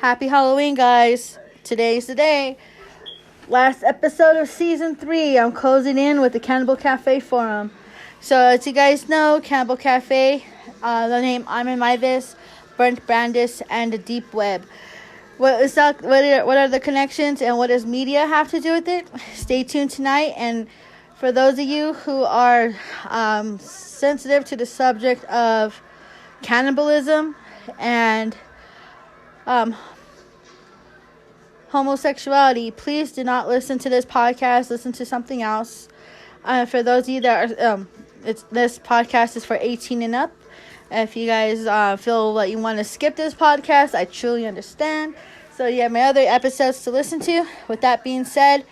Happy Halloween, guys. Today's the day. Last episode of season 3. I'm closing in with the Cannibal Cafe Forum. So, as you guys know, Cannibal Cafe, the name I'm in Myvis, Brent Brandis, and the Deep Web. What are the connections and what does media have to do with it? Stay tuned tonight. And for those of you who are sensitive to the subject of cannibalism and homosexuality, please do not listen to this podcast. Listen to something else. For those of you that are, this podcast is for 18 and up. If you guys feel like you want to skip this podcast, I truly understand. So you have my other episodes to listen to. With that being said,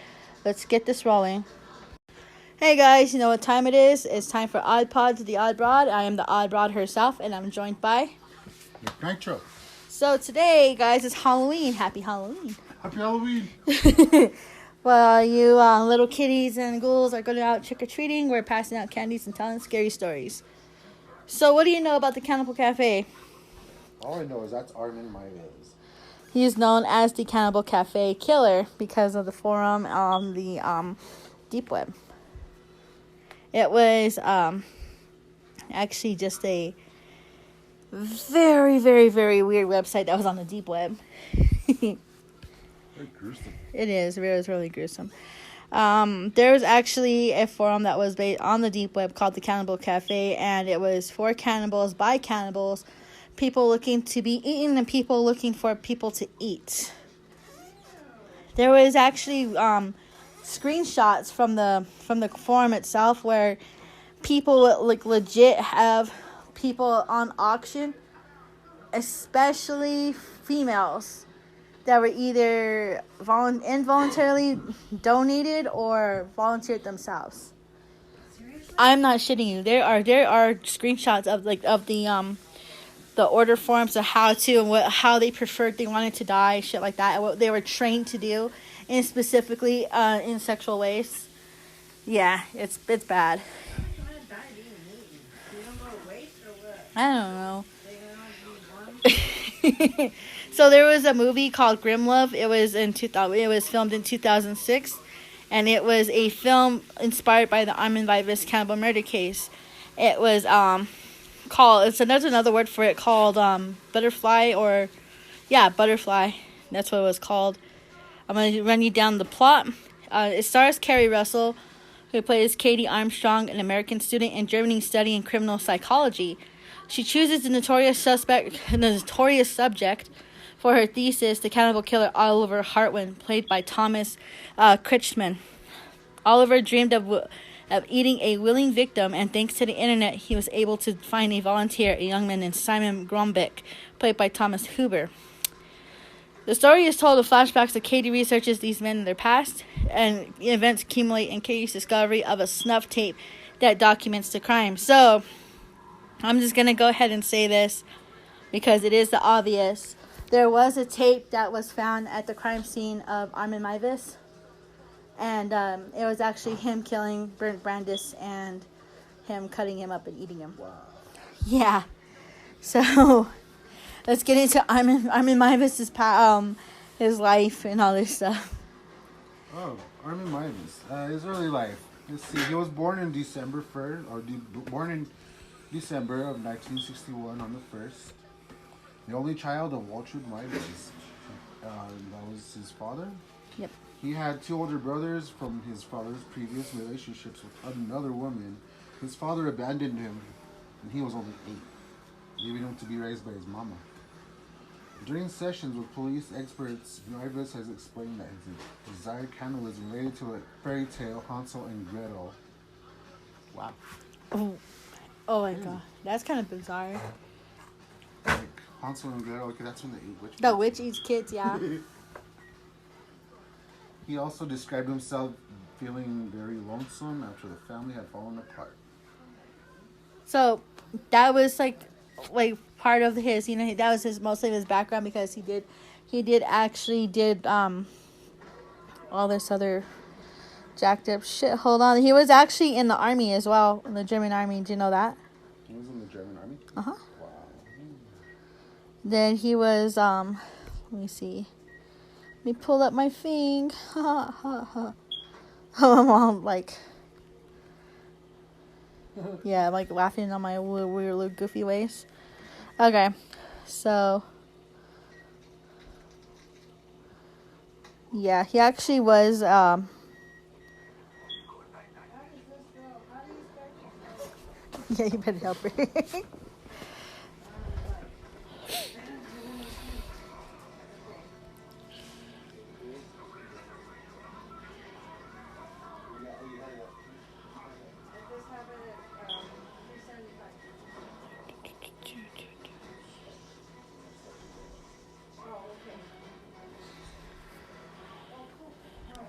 let's get this rolling. Hey guys, you know what time it is? It's time for Odd Pods, the Odd Broad. I am the Odd Broad herself, and I'm joined by Nitro. So today, guys, is Halloween. Happy Halloween. Happy Halloween. Well, you little kitties and ghouls are going out trick-or-treating. We're passing out candies and telling scary stories. So what do you know about the Cannibal Cafe? All I know is that's Armin Myers. He is known as the Cannibal Cafe Killer because of the forum on the Deep Web. It was actually just a very, very, very weird website that was on the Deep Web. Very gruesome. It is. It was really gruesome. There was actually a forum that was based on the Deep Web called the Cannibal Cafe, and it was for cannibals, by cannibals, people looking to be eaten, and people looking for people to eat. There was actually screenshots from the forum itself where people like legit have people on auction, especially females, that were either involuntarily donated or volunteered themselves. Seriously? I'm not shitting you. There are screenshots of the order forms of how they preferred they wanted to die, shit like that, and what they were trained to do, and specifically in sexual ways. Yeah, it's bad. I don't know. So there was a movie called Grim Love. It was filmed in 2006, and it was a film inspired by the Armin Myers cannibal murder case. It was there's another word for it called Butterfly, Butterfly. That's what it was called. I'm going to run you down the plot. It stars Carrie Russell, who plays Katie Armstrong, an American student in Germany studying criminal psychology. She chooses the notorious subject for her thesis, the cannibal killer Oliver Hartwin, played by Thomas Kretschmann. Oliver dreamed of eating a willing victim, and thanks to the internet, he was able to find a volunteer, a young man named Simon Grombeck, played by Thomas Huber. The story is told of flashbacks as Katie researches these men in their past, and events accumulate in Katie's discovery of a snuff tape that documents the crime. So, I'm just going to go ahead and say this, because it is the obvious. There was a tape that was found at the crime scene of Armin Myers, and it was actually him killing Brent Brandis and him cutting him up and eating him. Wow. Yeah. So, let's get into Armin Myers' his life and all this stuff. Oh, Armin Myers. His early life. Let's see. He was born in December 1st, born in December of 1961 on the 1st. The only child of Walter Myers. That was his father. Yep. He had 2 older brothers from his father's previous relationships with another woman. His father abandoned him, and he was only 8, leaving him to be raised by his mama. During sessions with police experts, Myers has explained that his desired cannibalism related to a fairy tale, Hansel and Gretel. Wow. Oh my god. That's kind of bizarre. Like Hansel and Gretel, okay, that's when they eat witch. The witch eats kids, yeah. He also described himself feeling very lonesome after the family had fallen apart. So that was like part of his, that was mostly his background, because he did all this other jacked up shit. Hold on, he was actually in the army as well, in the German army. Do you know that? He was in the German army? Uh-huh. Wow. Then he was Let me see. Let me pull up my thing. Ha ha ha. Oh, I'm like, yeah, I'm like laughing on my weird little goofy ways. Okay, so yeah, he actually was. Yeah, you better help her.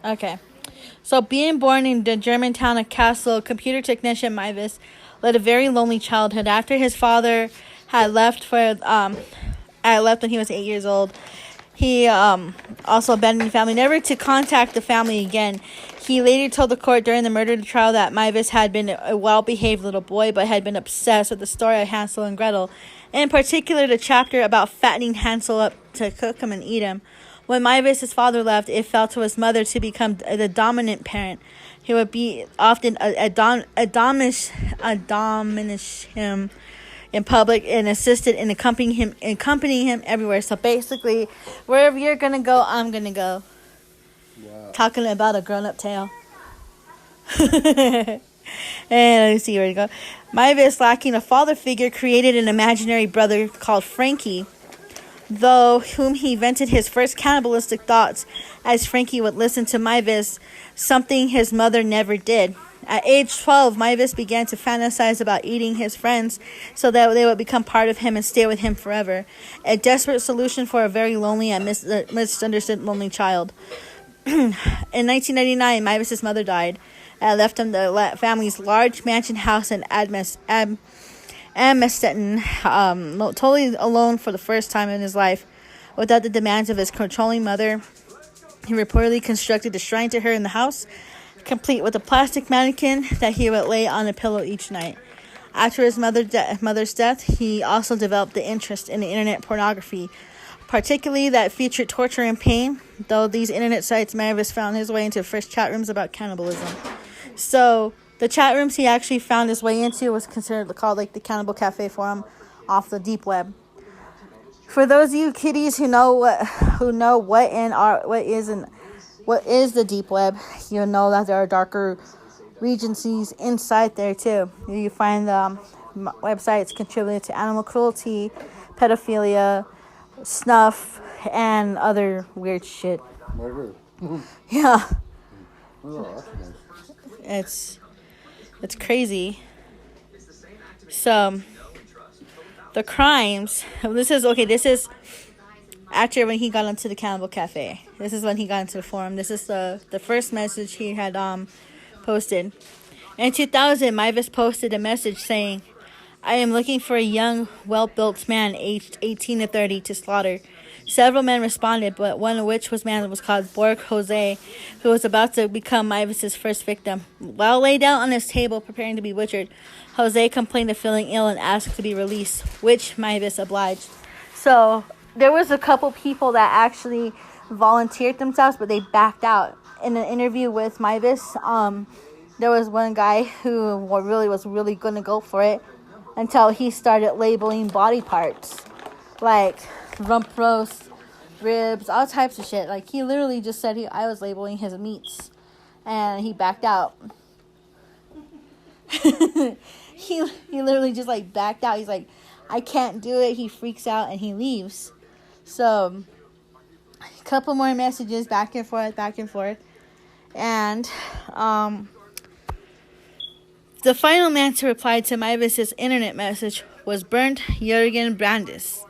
Okay. So, being born in the German town of Kassel, computer technician Mavis led a very lonely childhood. After his father had left when he was 8 years old, he also abandoned the family, never to contact the family again. He later told the court during the murder trial that Mavis had been a well-behaved little boy, but had been obsessed with the story of Hansel and Gretel, in particular the chapter about fattening Hansel up to cook him and eat him. When Mavis' father left, it fell to his mother to become the dominant parent. He would be often admonish him in public and assisted in accompanying him everywhere. So basically, wherever you're gonna go, I'm gonna go. Yeah. Talking about a grown-up tale. And let me see where to go. Mavis, lacking a father figure, created an imaginary brother called Frankie, though whom he vented his first cannibalistic thoughts as Frankie would listen to Mavis, something his mother never did. At age 12, Mavis began to fantasize about eating his friends so that they would become part of him and stay with him forever. A desperate solution for a very lonely and misunderstood lonely child. In 1999, Mavis' mother died and left him the family's large mansion house in Amstetten, totally alone for the first time in his life. Without the demands of his controlling mother, he reportedly constructed a shrine to her in the house, complete with a plastic mannequin that he would lay on a pillow each night. After his mother's death, he also developed the interest in the internet pornography, particularly that featured torture and pain, though these internet sites Mavis found his way into first chat rooms about cannibalism. So the chat rooms he actually found his way into was called like the Cannibal Cafe forum off the deep web. For those of you kiddies who know what is the deep web, you'll know that there are darker regions inside there too. You find websites contributed to animal cruelty, pedophilia, snuff, and other weird shit. Murder. Yeah. Oh, It's crazy. So the crimes. This is after when he got onto the Cannibal Cafe. This is when he got into the forum. This is the first message he had posted. In 2000, Mavis posted a message saying, "I am looking for a young, well-built man aged 18 to 30 to slaughter." Several men responded, but one of which was called Borg Jose, who was about to become Mavis' first victim. While laid out on his table preparing to be butchered, Jose complained of feeling ill and asked to be released, which Mavis obliged. So there was a couple people that actually volunteered themselves, but they backed out. In an interview with Mavis, there was one guy who was really going to go for it until he started labeling body parts, like rump roast, ribs, all types of shit. Like, he literally just said I was labeling his meats, and he backed out. he literally just like backed out. He's like, I can't do it. He freaks out and he leaves. So a couple more messages back and forth, and the final man to reply to Mavis' internet message was Bernd Jürgen Brandes.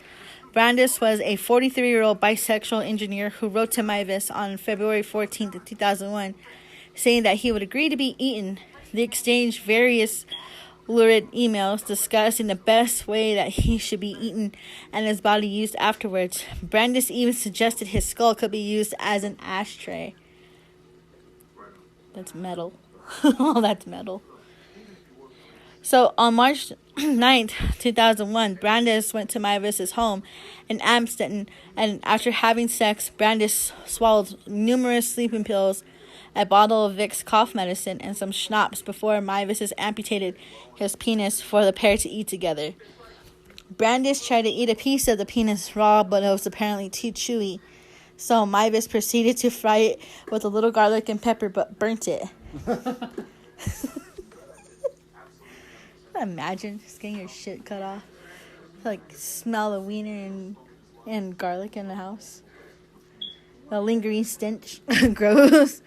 Brandes was a 43-year-old bisexual engineer who wrote to Mavis on February 14th, 2001, saying that he would agree to be eaten. They exchanged various lurid emails discussing the best way that he should be eaten and his body used afterwards. Brandes even suggested his skull could be used as an ashtray. That's metal. Oh, that's metal. So on March 9th, 2001, Brandis went to Mavis's home in Amstetten, and after having sex, Brandis swallowed numerous sleeping pills, a bottle of Vicks cough medicine, and some schnapps before Mavis amputated his penis for the pair to eat together. Brandis tried to eat a piece of the penis raw, but it was apparently too chewy. So Mavis proceeded to fry it with a little garlic and pepper, but burnt it. Imagine just getting your shit cut off. Like, smell the wiener and garlic in the house. A lingering stench. Gross.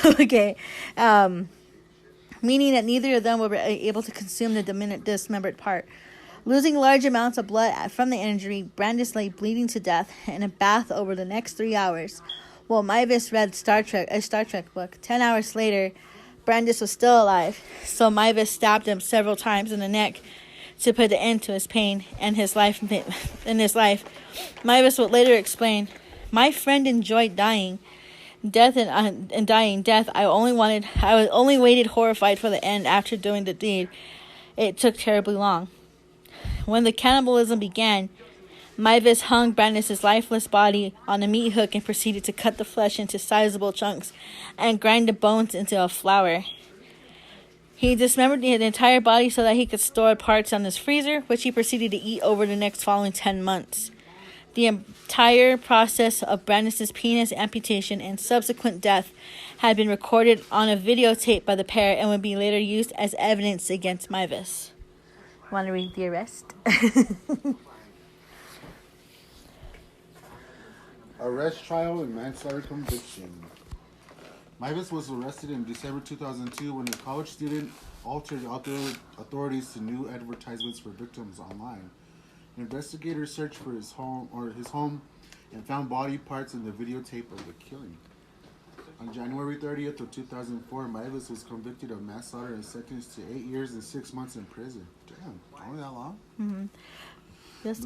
Okay. Meaning that neither of them were able to consume the dismembered part. Losing large amounts of blood from the injury, Brandis lay bleeding to death in a bath over the next 3 hours. While Mavis read a Star Trek book. 10 hours later, Brandis was still alive, so Mavis stabbed him several times in the neck to put an end to his pain and his life. Mavis would later explain, "My friend enjoyed dying. Death. I only waited horrified for the end after doing the deed. It took terribly long." When the cannibalism began, Mavis hung Brandis' lifeless body on a meat hook and proceeded to cut the flesh into sizable chunks and grind the bones into a flour. He dismembered the entire body so that he could store parts on his freezer, which he proceeded to eat over the next following 10 months. The entire process of Brandis' penis amputation and subsequent death had been recorded on a videotape by the pair and would be later used as evidence against Mavis. Want to read the arrest? Arrest, trial, and manslaughter conviction. Mavis was arrested in December 2002 when a college student altered authorities to new advertisements for victims online. Investigators searched for his home and found body parts in the videotape of the killing. On January 30th of 2004, Mavis was convicted of manslaughter and sentenced to 8 years and 6 months in prison. Damn, only that long? Mm-hmm.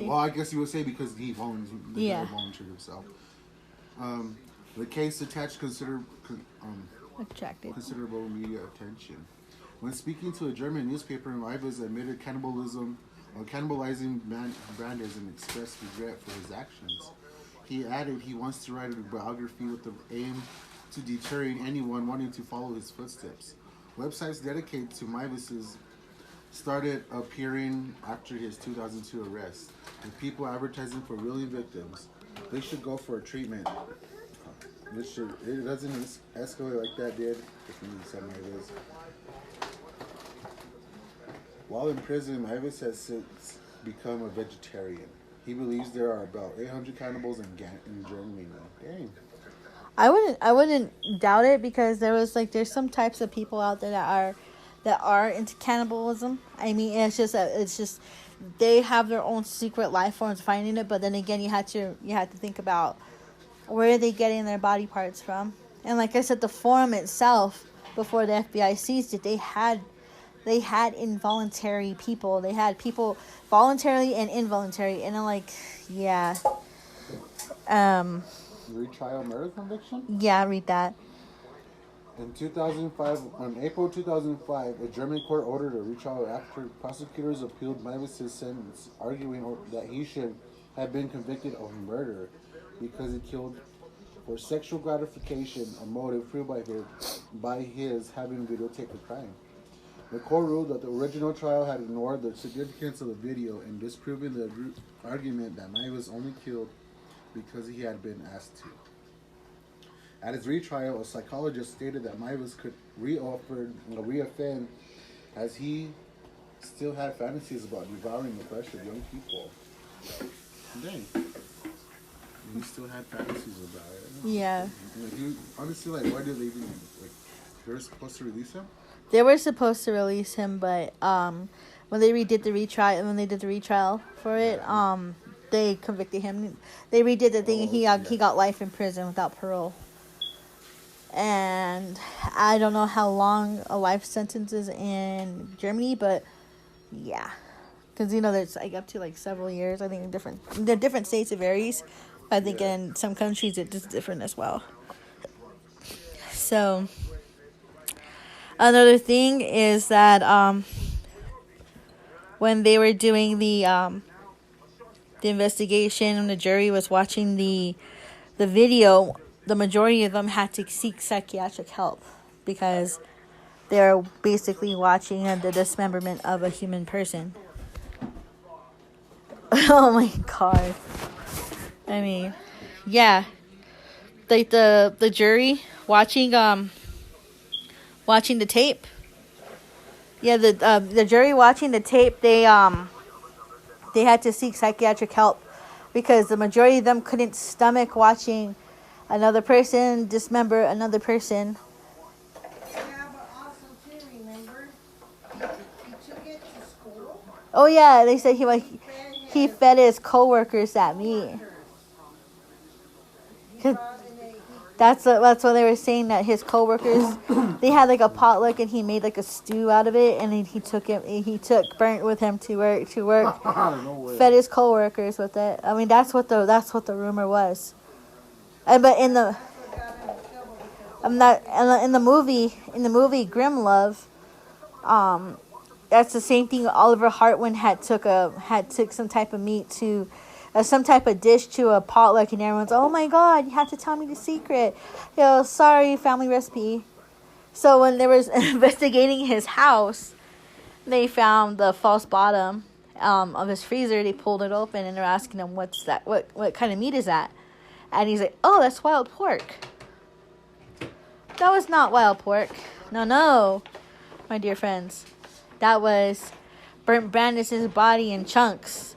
Well, I guess you would say because he volunteered himself. The case attached considerable media attention. When speaking to a German newspaper, Mavis admitted cannibalizing Brandis and expressed regret for his actions. He added he wants to write a biography with the aim to deterring anyone wanting to follow his footsteps. Websites dedicated to Mavis's started appearing after his 2002 arrest, with people advertising for willing victims. They should go for a treatment. It doesn't escalate like that did. While in prison, Mavis has since become a vegetarian. He believes there are about 800 cannibals in Germany now. Dang. I wouldn't doubt it, because there's some types of people out there that are into cannibalism. I mean, it's just they have their own secret life forms finding it, but then again, you have to think about where are they getting their body parts from. And like I said, the forum itself, before the FBI seized it, they had involuntary people. They had people voluntarily and involuntary, and I'm like, yeah. Retrial murder conviction? Yeah, read that. In 2005, on April 2005, a German court ordered a retrial after prosecutors appealed Mavis' sentence, arguing that he should have been convicted of murder because he killed for sexual gratification, a motive proved by his having videotaped the crime. The court ruled that the original trial had ignored the significance of the video and disproving the argument that Mavis only killed because he had been asked to. At his retrial, a psychologist stated that Mavis could reoffend as he still had fantasies about devouring the flesh of young people. Dang. He still had fantasies about it. Yeah. Honestly, why did they even, they were supposed to release him? They were supposed to release him, but when they did the retrial for it, they convicted him. They redid the thing, and he got life in prison without parole. And I don't know how long a life sentence is in Germany, but yeah, because there's up to several years. I think in different states it varies. I think in some countries it's different as well. So another thing is that when they were doing the investigation and the jury was watching the video, the majority of them had to seek psychiatric help because they're basically watching the dismemberment of a human person. Oh my god. I mean, yeah. Like the jury watching the tape. Yeah, the jury watching the tape, they had to seek psychiatric help because the majority of them couldn't stomach watching another person dismember another person. Yeah, but also too, remember, he took it to school. Oh yeah, they said he fed his coworkers that meat. That's what they were saying, that his coworkers, they had like a potluck and he made like a stew out of it, and then he took burnt with him to work. No Fed his coworkers with it. I mean, that's what the rumor was. But in the in the movie Grim Love, that's the same thing. Oliver Hartwin had took some type of meat to some type of dish to a potluck, and everyone's, oh my god, you have to tell me the secret. Sorry, family recipe. So when they was investigating his house, they found the false bottom of his freezer. They pulled it open and they're asking him, what's that? What kind of meat is that? And he's like, oh, that's wild pork. That was not wild pork. No, my dear friends. That was Burnt Brandis' body in chunks.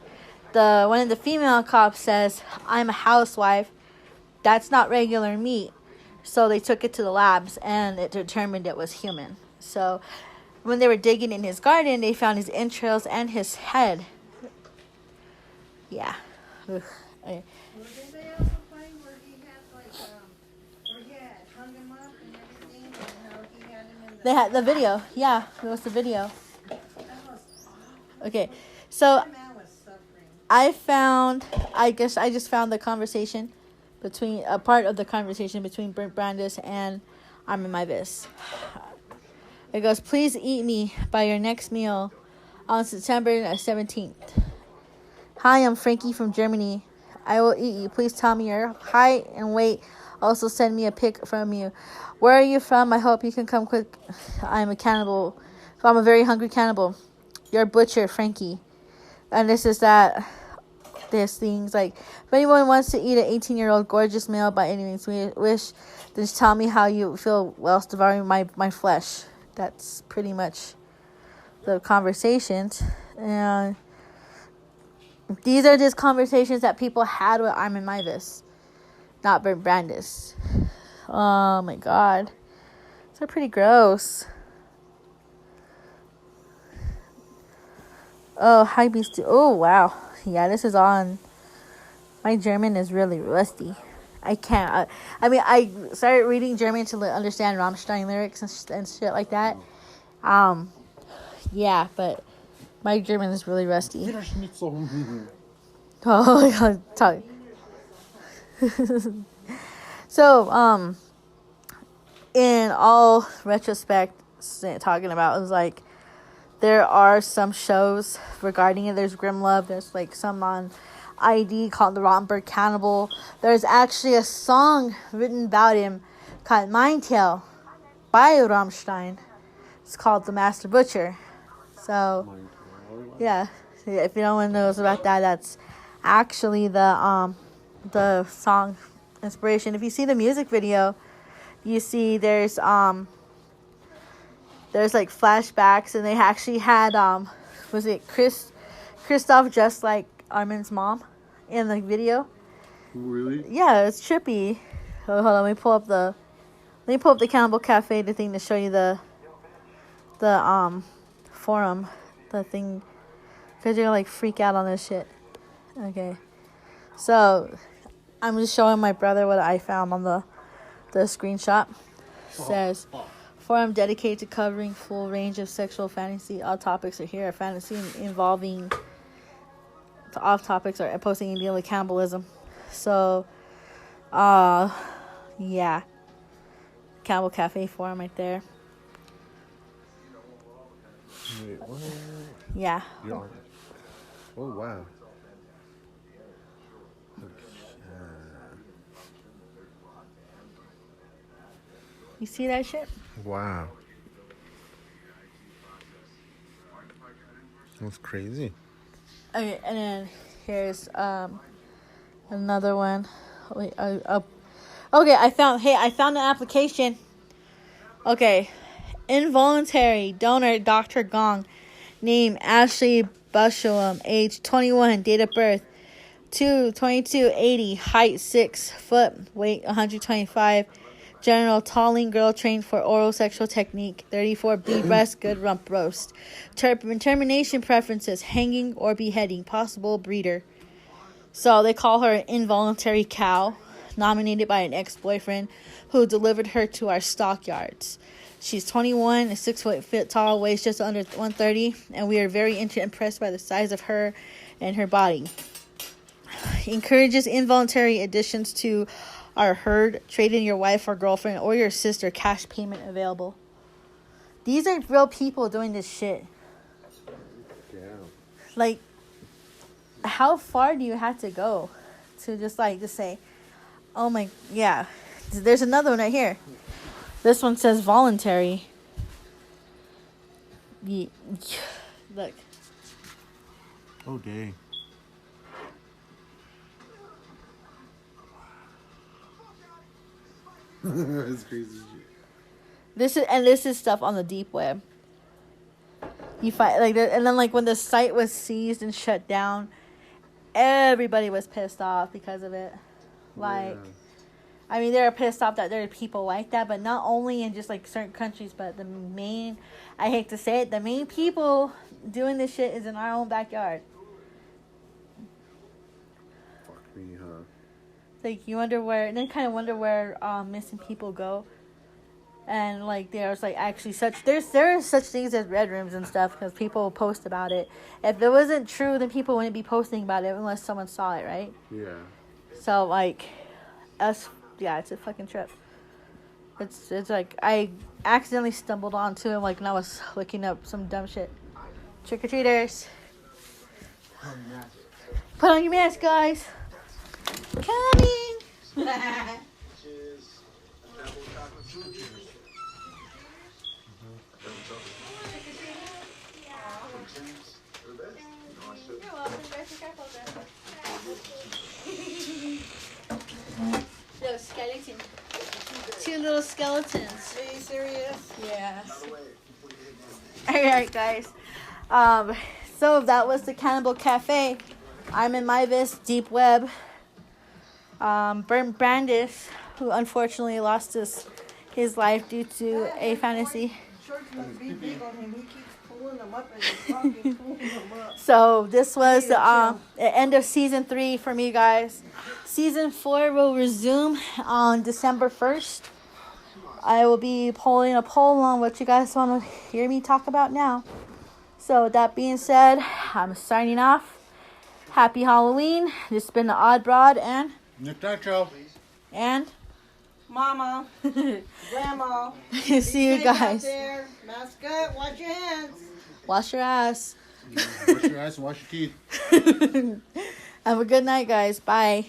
One of the female cops says, I'm a housewife. That's not regular meat. So they took it to the labs and it determined it was human. So when they were digging in his garden, they found his entrails and his head. Yeah. Ugh. Did they also find where he had where he had hung him up and everything, and how he had him in the... They had the video. Yeah, it was the video. That was awful. Okay, so That man was suffering. I just found the conversation between, a part of the conversation between Brent Brandis and Armin Meiwes. It goes, please eat me by your next meal on September 17th. Hi, I'm Frankie from Germany. I will eat you. Please tell me your height and weight. Also send me a pic from you. Where are you from? I hope you can come quick. I'm a cannibal. I'm a very hungry cannibal. You're a butcher, Frankie. And this thing's like, if anyone wants to eat an 18-year-old gorgeous male by any means wish, then just tell me how you feel whilst devouring my flesh. That's pretty much the conversations. And these are just conversations that people had with Armin Meiwes, not Brent Brandis. Oh my god. These are pretty gross. Oh, hi, beast. Oh, wow. Yeah, this is on. My German is really rusty. I can't. I started reading German to understand Rammstein lyrics and shit like that. Yeah, but my German is really rusty. Oh my god, talk. So, in all retrospect, talking about, it was like, there are some shows regarding it. There's Grim Love. There's like some on ID called the Rottenberg Cannibal. There's actually a song written about him called Mind Tale by Rammstein. It's called The Master Butcher. So, yeah, if no one knows about that, that's actually the song inspiration. If you see the music video, you see there's like flashbacks, and they actually had was it Christoph just like Armin's mom in the video. Really? Yeah, it's trippy. Oh, hold on, let me pull up the Cannibal Cafe, the thing to show you the forum, the thing, because you're gonna like freak out on this shit. Okay, so I'm just showing my brother what I found on the screenshot. It says, forum dedicated to covering full range of sexual fantasy. All topics are here. Fantasy involving off topics are posting and dealing with cannibalism. So, yeah. Cannibal Cafe forum right there. Wait, what? Yeah. Your arm. Oh, wow. You see that shit? Wow. That's crazy. Okay, and then here's another one. Wait, okay, I found an application. Okay. Involuntary donor Dr. Gong. Name Ashley Bushelum. Age 21. Date of birth 2/22/80. Height 6 foot. Weight 125. General talling girl trained for oral sexual technique. 34B breast, good rump roast. Termination preferences: hanging or beheading. Possible breeder. So they call her involuntary cow, nominated by an ex-boyfriend who delivered her to our stockyards. She's 21, is 6 foot tall, weighs just under 130, and we are very impressed by the size of her and her body. Encourages involuntary additions to our herd. Trade in your wife or girlfriend or your sister. Cash payment available. These are real people doing this shit. Yeah. Like, how far do you have to go to just say, oh my, yeah. There's another one right here. This one says voluntary. Look. Oh, dang. That's crazy shit. This is stuff on the deep web. You find and then when the site was seized and shut down, everybody was pissed off because of it. Like, yeah. I mean, they're pissed off that there are people like that, but not only in just certain countries, but I hate to say it, the main people doing this shit is in our own backyard. Fuck me, huh? You wonder where missing people go. And there's actually there are such things as red rooms and stuff because people post about it. If it wasn't true, then people wouldn't be posting about it unless someone saw it, right? Yeah. So it's a fucking trip. It's I accidentally stumbled onto it when I was looking up some dumb shit. Trick or treaters. Put on your mask, guys. Coming. Little skeleton. 2 little skeletons. Are you serious? Yeah. Alright, guys. So that was the Cannibal Cafe. I'm in Myvis, Deep Web. Bernd Brandis, who unfortunately lost his life due to a fantasy. Shorts must be big on him. He keeps pulling them up in his pocket, pulling them up. So this was the end of season 3 for me, guys. Season 4 will resume on December 1st. I will be pulling a poll on what you guys want to hear me talk about now. So with that being said, I'm signing off. Happy Halloween. This has been the Odd Broad and Nick Nacho. And Mama. Grandma. see you guys. Out there. Mask up. Wash your hands. Wash your ass. Wash your ass and wash your teeth. Have a good night, guys. Bye.